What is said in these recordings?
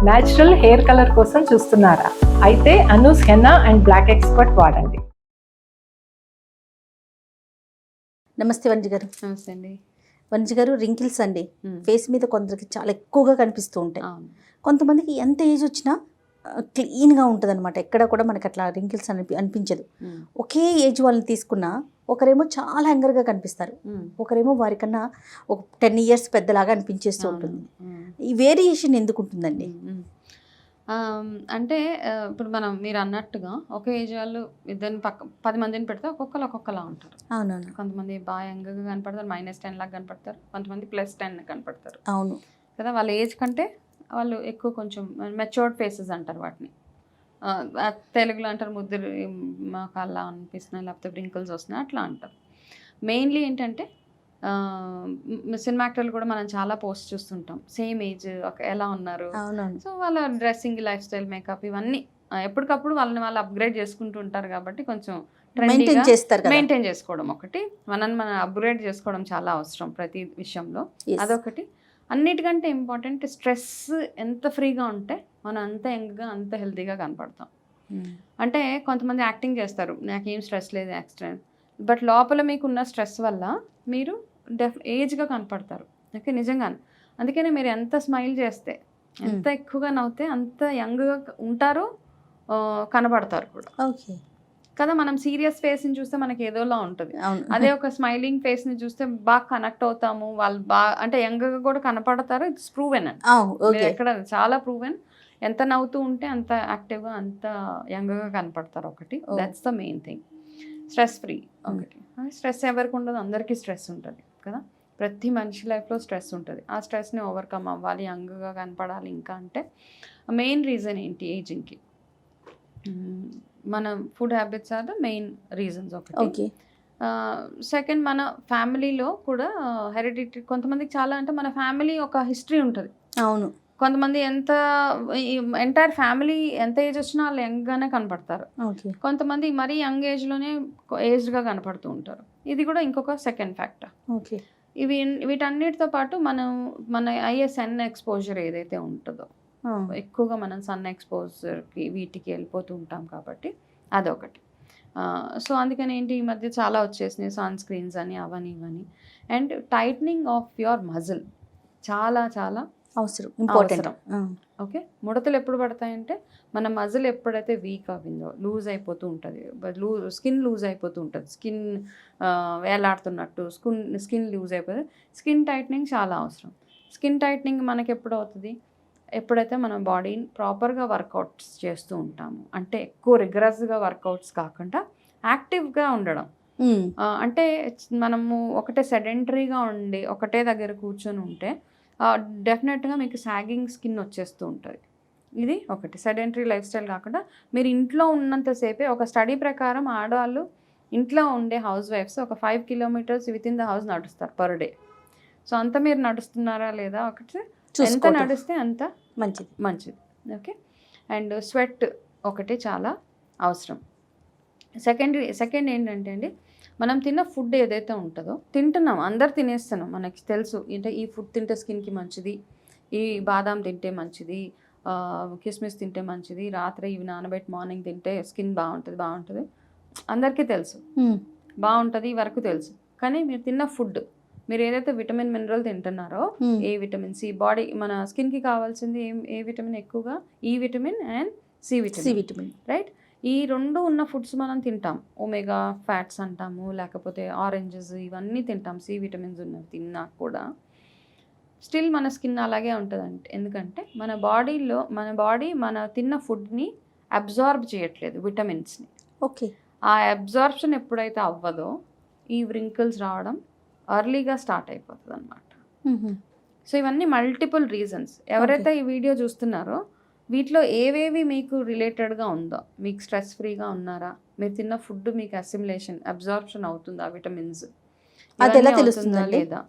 Natural hair colour కోసం చూస్తున్నారా? అయితే Anoos henna and black expert వాడండి. నమస్తే వంజి గారు. నమస్తే అండి. వంజి గారు, రింకిల్స్ అండి ఫేస్ మీద కొందరికి చాలా ఎక్కువగా కనిపిస్తూ ఉంటాయి. కొంతమందికి ఎంత ఏజ్ వచ్చినా క్లీన్గా ఉంటుంది అనమాట. ఎక్కడ కూడా మనకి అట్లా రింకిల్స్ అనిపించదు. ఒకే ఏజ్ వాళ్ళని తీసుకున్నా ఒకరేమో చాలా యంగర్గా కనిపిస్తారు, ఒకరేమో వారికన్నా ఒక 10 years పెద్దలాగా అనిపించేస్తూ ఉంటుంది. ఈ వేరియేషన్ ఎందుకు ఉంటుందండి? అంటే ఇప్పుడు మీరు అన్నట్టుగా ఒక ఏజ్ వాళ్ళు ఇద్దరిని 10 మందిని పెడితే ఒక్కొక్కలా ఉంటారు. అవునవును. కొంతమంది బాగా యంగ్గా కనపడతారు, -10 లాగా కనపడతారు, కొంతమంది +10 కనపడతారు. అవును కదా, వాళ్ళ ఏజ్ కంటే వాళ్ళు ఎక్కువ కొంచెం మెచ్యూర్డ్ ఫేసెస్ అంటారు వాటిని. తెలుగులో అంటారు ముద్దులు కల్లా అనిపిస్తున్నాయి, లేకపోతే రింకిల్స్ వస్తున్నాయి, అట్లా అంటారు. మెయిన్లీ ఏంటంటే సినిమా యాక్టర్లు కూడా మనం చాలా పోస్ట్ చూస్తుంటాం, సేమ్ ఏజ్ ఎలా ఉన్నారు. సో వాళ్ళ డ్రెస్సింగ్, లైఫ్ స్టైల్, మేకప్ ఇవన్నీ ఎప్పటికప్పుడు వాళ్ళు అప్గ్రేడ్ చేసుకుంటూ ఉంటారు. కాబట్టి కొంచెం మెయింటైన్ చేసుకోవడం ఒకటి, మనం అప్గ్రేడ్ చేసుకోవడం చాలా అవసరం ప్రతి విషయంలో. అదొకటి. అన్నిటికంటే ఇంపార్టెంట్, స్ట్రెస్ ఎంత ఫ్రీగా ఉంటే మనం అంత యంగ్గా, అంత హెల్తీగా కనపడతాం. అంటే కొంతమంది యాక్టింగ్ చేస్తారు, నాకేం స్ట్రెస్ లేదు యాక్సిడెంట్, బట్ లోపల మీకున్న స్ట్రెస్ వల్ల మీరు ఏజ్గా కనపడతారు. ఓకే, నిజంగానే. అందుకనే మీరు ఎంత స్మైల్ చేస్తే, ఎంత ఎక్కువగా నవ్వుతే అంత యంగ్గా ఉంటారు, కనబడతారు కూడా. ఓకే కదా, మనం సీరియస్ ఫేస్ని చూస్తే మనకి ఏదోలా ఉంటుంది. అదే ఒక స్మైలింగ్ ఫేస్ని చూస్తే బాగా కనెక్ట్ అవుతాము, వాళ్ళు బాగా అంటే యంగ్గా కూడా కనపడతారు. ఇట్స్ ప్రూవెన్ అండి, ఎక్కడ చాలా ప్రూవెన్. ఎంత నవ్వుతూ ఉంటే అంత యాక్టివ్గా, అంత యంగ్గా కనపడతారు. ఒకటి, that's the main thing. Stress free ఒకటి. స్ట్రెస్ ఎవరికి ఉండదు, అందరికీ స్ట్రెస్ ఉంటుంది కదా. ప్రతి మనిషి లైఫ్లో స్ట్రెస్ ఉంటుంది. ఆ స్ట్రెస్ని ఓవర్కమ్ అవ్వాలి, యంగ్గా కనపడాలి ఇంకా అంటే మెయిన్ రీజన్ ఏంటి ఏజింగ్కి? మన food habits are the main reasons ఒకటి. సెకండ్, మన ఫ్యామిలీలో కూడా హెరిడిటరీ. కొంతమందికి చాలా అంటే మన ఫ్యామిలీ ఒక హిస్టరీ ఉంటుంది. అవును. కొంతమంది ఎంటైర్ ఫ్యామిలీ ఎంత ఏజ్ వచ్చినా వాళ్ళు యంగ్గానే కనపడతారు. కొంతమంది మరీ యంగ్ ఏజ్లోనే ఏజ్డ్గా కనపడుతూ ఉంటారు. ఇది కూడా ఇంకొక సెకండ్ ఫ్యాక్టర్. ఓకే. వీటన్నిటితో పాటు మన అయ్యే సన్ ఎక్స్పోజర్ ఏదైతే ఉంటుందో, ఎక్కువగా మనం సన్ ఎక్స్పోజర్కి వీటికి వెళ్ళిపోతూ ఉంటాం కాబట్టి అదొకటి. సో అందుకని ఏంటి, ఈ మధ్య చాలా వచ్చేసినాయి సన్ స్క్రీన్స్ అని, అవని ఇవని. And tightening of your muscle చాలా చాలా అవసరం. ఓకే, ముడతలు ఎప్పుడు పడతాయంటే మన మజిల్ ఎప్పుడైతే వీక్ అవ్విందో, లూజ్ అయిపోతూ ఉంటుంది, స్కిన్ లూజ్ అయిపోతూ ఉంటుంది, స్కిన్ వేలాడుతున్నట్టు స్కిన్ లూజ్ అయిపోతుంది. స్కిన్ టైట్నింగ్ చాలా అవసరం. స్కిన్ టైట్నింగ్ మనకి ఎప్పుడు అవుతుంది? ఎప్పుడైతే మనం బాడీని ప్రాపర్గా వర్కౌట్స్ చేస్తూ ఉంటాము, అంటే ఎక్కువ రిగరస్గా వర్కౌట్స్ కాకుండా యాక్టివ్గా ఉండడం. అంటే మనము ఒకటే సెడెంటరీగా ఉండి ఒకటే దగ్గర కూర్చొని ఉంటే డెఫినెట్గా మీకు సాగింగ్ స్కిన్ వచ్చేస్తూ ఉంటుంది. ఇది ఒకటి. సెడెంటరీ లైఫ్ స్టైల్ కాకుండా మీరు ఇంట్లో ఉన్నంతసేపే, ఒక స్టడీ ప్రకారం ఆడవాళ్ళు ఇంట్లో ఉండే హౌస్ వైఫ్స్ ఒక 5 kilometers with in the house నడుస్తారు పర్ డే. సో అంత మీరు నడుస్తున్నారా లేదా ఒకటి, ఎంత నడిస్తే అంత మంచిది. ఓకే. అండ్ స్వెట్ ఒకటి చాలా అవసరం. సెకండ్ ఏంటంటే అండి, మనం తిన్న ఫుడ్ ఏదైతే ఉంటుందో, తింటున్నాం, అందరు తినేస్తున్నాం, మనకి తెలుసు అంటే ఈ ఫుడ్ తింటే స్కిన్కి మంచిది, ఈ బాదాం తింటే మంచిది, కిస్మిస్ తింటే మంచిది, రాత్రి ఇవి నానబెట్టి మార్నింగ్ తింటే స్కిన్ బాగుంటుంది అందరికీ తెలుసు, బాగుంటుంది వరకు తెలుసు. కానీ మీరు తిన్న ఫుడ్, మీరు ఏదైతే విటమిన్ మినరల్ తింటున్నారో, ఏ విటమిన్, సి, బాడీ మన స్కిన్కి కావాల్సింది ఏ విటమిన్ ఎక్కువగా? E vitamin and C vitamin, right? ఈ రెండు ఉన్న ఫుడ్స్ మనం తింటాం. ఒమేగా ఫ్యాట్స్ అంటాము, లేకపోతే ఆరెంజెస్, ఇవన్నీ తింటాం. సి విటమిన్స్ ఉన్నవి తిన్నా కూడా స్టిల్ మన స్కిన్ అలాగే ఉంటుంది. ఎందుకంటే మన బాడీ మన తిన్న ఫుడ్ని అబ్జార్బ్ చేయట్లేదు, విటమిన్స్ని. ఓకే. ఆ అబ్జార్ప్షన్ ఎప్పుడైతే అవ్వదో ఈ వ్రింకిల్స్ రావడం ఎర్లీగా స్టార్ట్ అయిపోతుంది అనమాట. సో ఇవన్నీ మల్టిపుల్ రీజన్స్. ఎవరైతే ఈ వీడియో చూస్తున్నారో వీటిలో ఏవేవి మీకు రిలేటెడ్గా ఉందో, మీకు స్ట్రెస్ ఫ్రీగా ఉన్నారా, మీరు తిన్న ఫుడ్ మీకు అబ్జార్ప్షన్ అవుతుందా, విటమిన్స్ అది ఎలా తెలుస్తుందా లేదా?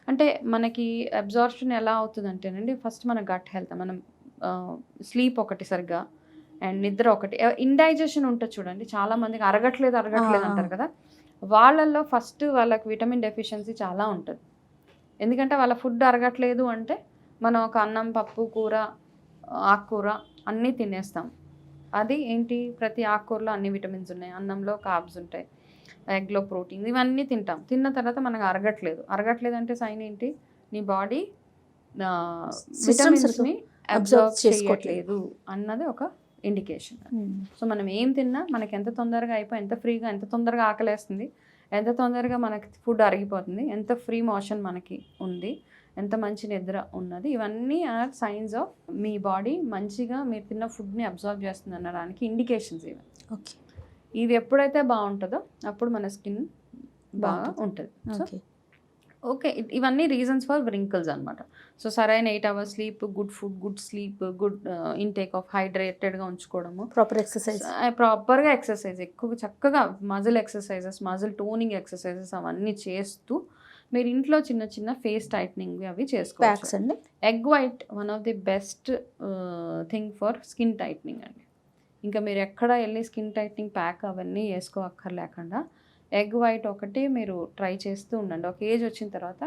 అంటే మనకి అబ్జార్ప్షన్ ఎలా అవుతుందంటేనండి, ఫస్ట్ మన గట్ హెల్త్, మనం స్లీప్ ఒకటి సరిగ్గా, అండ్ నిద్ర ఒకటి. ఇండైజెషన్ ఉంటుంది చూడండి, చాలా మందికి అరగట్లేదు అంటారు కదా, వాళ్ళల్లో ఫస్ట్ వాళ్ళకి విటమిన్ డెఫిషియన్సీ చాలా ఉంటుంది. ఎందుకంటే వాళ్ళ ఫుడ్ అరగట్లేదు అంటే మనం ఒక అన్నం, పప్పు, కూర ఆకుకూర అన్నీ తినేస్తాం. అది ఏంటి, ప్రతి ఆకుకూరలో అన్ని విటమిన్స్ ఉన్నాయి, అన్నంలో కార్బ్స్ ఉంటాయి, ఎగ్లో ప్రోటీన్, ఇవన్నీ తింటాం. తిన్న తర్వాత మనకు అరగట్లేదు అంటే సైన్ ఏంటి, నీ బాడీ విటమిన్స్ని అబ్జర్వ్ చేయట్లేదు అన్నది ఒక ఇండికేషన్. సో మనం ఏం తిన్నా మనకి ఎంత తొందరగా అయిపోయి, ఎంత ఫ్రీగా, ఎంత తొందరగా ఆకలేస్తుంది, ఎంత తొందరగా మనకి ఫుడ్ అరిగిపోతుంది, ఎంత ఫ్రీ మోషన్ మనకి ఉంది, ఎంత మంచి నిద్ర ఉన్నది, ఇవన్నీ ఆర్ సైన్స్ ఆఫ్ మీ బాడీ మంచిగా మీరు తిన్న ఫుడ్ని అబ్జర్వ్ చేస్తుంది అనడానికి ఇండికేషన్స్ ఇవి. ఓకే, ఇవి ఎప్పుడైతే బాగుంటుందో అప్పుడు మన స్కిన్ బాగా ఉంటుంది. సో ఓకే, ఇవన్నీ రీజన్స్ ఫర్ వ్రింకిల్స్ అనమాట. సో సరైన 8 hours sleep, good food, good sleep, good intake of హైడ్రేటెడ్గా ఉంచుకోవడము, ప్రాపర్గా ఎక్సర్సైజ్, ఎక్కువ చక్కగా muscle exercises, muscle toning exercises అవన్నీ చేస్తూ మీరు ఇంట్లో చిన్న చిన్న ఫేస్ టైట్నింగ్ అవి చేసుకోవచ్చు. Egg white one of the best thing for skin tightening అండి. ఇంకా మీరు ఎక్కడ వెళ్ళి స్కిన్ టైట్నింగ్ ప్యాక్ అవన్నీ వేసుకోక్కర్లేకుండా ఎగ్ వైట్ ఒకటి మీరు ట్రై చేస్తూ ఉండండి. ఒక ఏజ్ వచ్చిన తర్వాత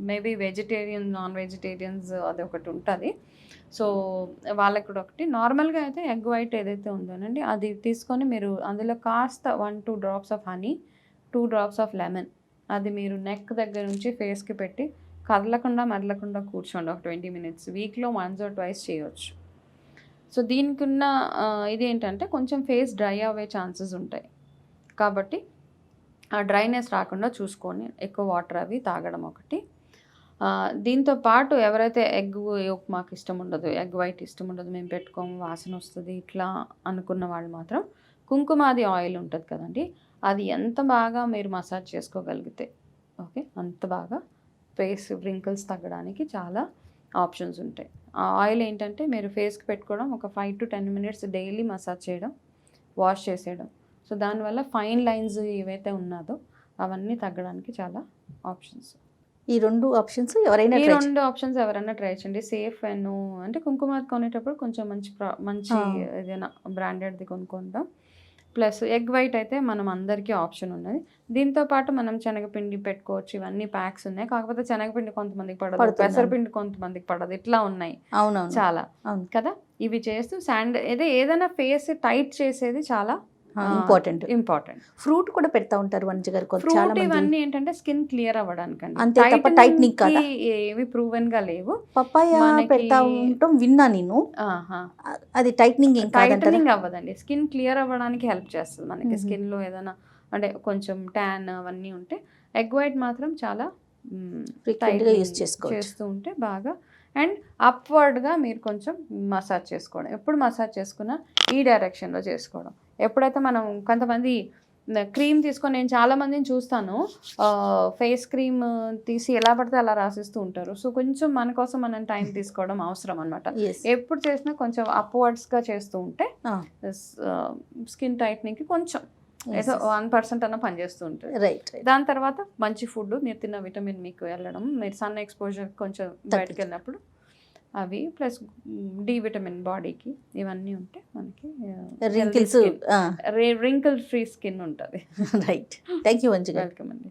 మేబీ వెజిటేరియన్, నాన్ వెజిటేరియన్స్ అది ఒకటి ఉంటుంది, సో వాళ్ళకి కూడా ఒకటి. నార్మల్గా అయితే ఎగ్ వైట్ ఏదైతే ఉందోనండి అది తీసుకొని మీరు అందులో కాస్త 1-2 drops of honey, 2 drops of lemon, అది మీరు నెక్ దగ్గర నుంచి ఫేస్కి పెట్టి మరలకుండా కూర్చోండి ఒక 20 minutes. వీక్లో 1 or 2 చేయవచ్చు. సో దీనికి ఉన్న ఇదేంటంటే కొంచెం ఫేస్ డ్రై అవ్వే ఛాన్సెస్ ఉంటాయి కాబట్టి ఆ డ్రైనెస్ రాకుండా చూసుకొని ఎక్కువ వాటర్ అవి తాగడం ఒకటి. దీంతో పాటు ఎవరైతే ఎగ్ యోక్ మాకు ఇష్టం ఉండదు, ఎగ్ వైట్ ఇష్టం ఉండదు, మేము పెట్టుకోము, వాసన వస్తుంది ఇట్లా అనుకున్న వాళ్ళు మాత్రం కుంకుమాది ఆయిల్ ఉంటుంది కదండి, అది ఎంత బాగా మీరు మసాజ్ చేసుకోగలిగితే ఓకే అంత బాగా ఫేస్ వ్రింకిల్స్ తగ్గడానికి చాలా ఆప్షన్స్ ఉంటాయి. ఆ ఆయిల్ ఏంటంటే మీరు ఫేస్కి పెట్టుకోవడం, ఒక 5 to 10 minutes డైలీ మసాజ్ చేయడం, వాష్ చేసేయడం. సో దానివల్ల ఫైన్ లైన్స్ ఏవైతే ఉన్నదో అవన్నీ తగ్గడానికి చాలా ఆప్షన్స్. ఈ 2 ఆప్షన్స్ ఎవరైనా ట్రై చేయండి. సేఫ్ అండ్ అంటే కుంకుమ కొనేటప్పుడు కొంచెం మంచి ఏదైనా బ్రాండెడ్ది కొనుక్కుంటాం. ప్లస్ ఎగ్ వైట్ అయితే మనం అందరికీ ఆప్షన్ ఉన్నది. దీంతో పాటు మనం శనగపిండి పెట్టుకోవచ్చు, ఇవన్నీ ప్యాక్స్ ఉన్నాయి. కాకపోతే శనగపిండి కొంతమందికి పడదు, పెసరపిండి కొంతమందికి పడదు, ఇట్లా ఉన్నాయి చాలా కదా. ఇవి చేస్తూ ఏదైనా ఫేస్ టైట్ చేసేది చాలా ఇంపార్టెంట్. ఫ్రూట్ కూడా పెడతా ఉంటారు వంజ గారు. ఫ్రూట్ ఇవన్నీ ఏంటంటే స్కిన్ క్లియర్ అవ్వడానికి అంతే తప్ప టైట్నింగ్ కాదు, ఏవి ప్రూవెన్ గా లేవు. పపాయ పెడతా ఉంటాం విన్నా నేను, అది టైట్నింగ్ అవ్వదండి, స్కిన్ క్లియర్ అవ్వడానికి హెల్ప్ చేస్తుంది. మనకి స్కిన్ లో ఏదైనా అంటే కొంచెం ట్యాన్ అవన్నీ ఉంటే ఎగ్ వైట్ మాత్రం చాలా చేస్తూ ఉంటే బాగా. అండ్ అప్వర్డ్గా మీరు కొంచెం మసాజ్ చేసుకోవడం, ఎప్పుడు మసాజ్ చేసుకున్నా ఈ డైరెక్షన్లో చేసుకోవడం. ఎప్పుడైతే మనం కొంతమంది క్రీమ్ తీసుకొని, నేను చాలామందిని చూస్తాను ఫేస్ క్రీమ్ తీసి ఎలా పడితే అలా రాసిస్తూ ఉంటారు. సో కొంచెం మన కోసం మనం టైం తీసుకోవడం అవసరం అనమాట. ఎప్పుడు చేసినా కొంచెం అప్వర్డ్స్గా చేస్తూ ఉంటే స్కిన్ టైట్నింగ్కి కొంచెం ఏదో 1% అన్న పనిచేస్తూ ఉంటుంది. రైట్. దాని తర్వాత మంచి ఫుడ్, మీరు తిన్న విటమిన్ మీకు వెళ్ళడం, మీరు సన్ ఎక్స్పోజర్ కొంచెం బయటకు వెళ్ళినప్పుడు అవి, ప్లస్ డి విటమిన్ బాడీకి, ఇవన్నీ ఉంటే మనకి రింకిల్ ఫ్రీ స్కిన్ ఉంటుంది. రైట్. థ్యాంక్ యూ వంజి గారు. వెల్కమ్ అండి.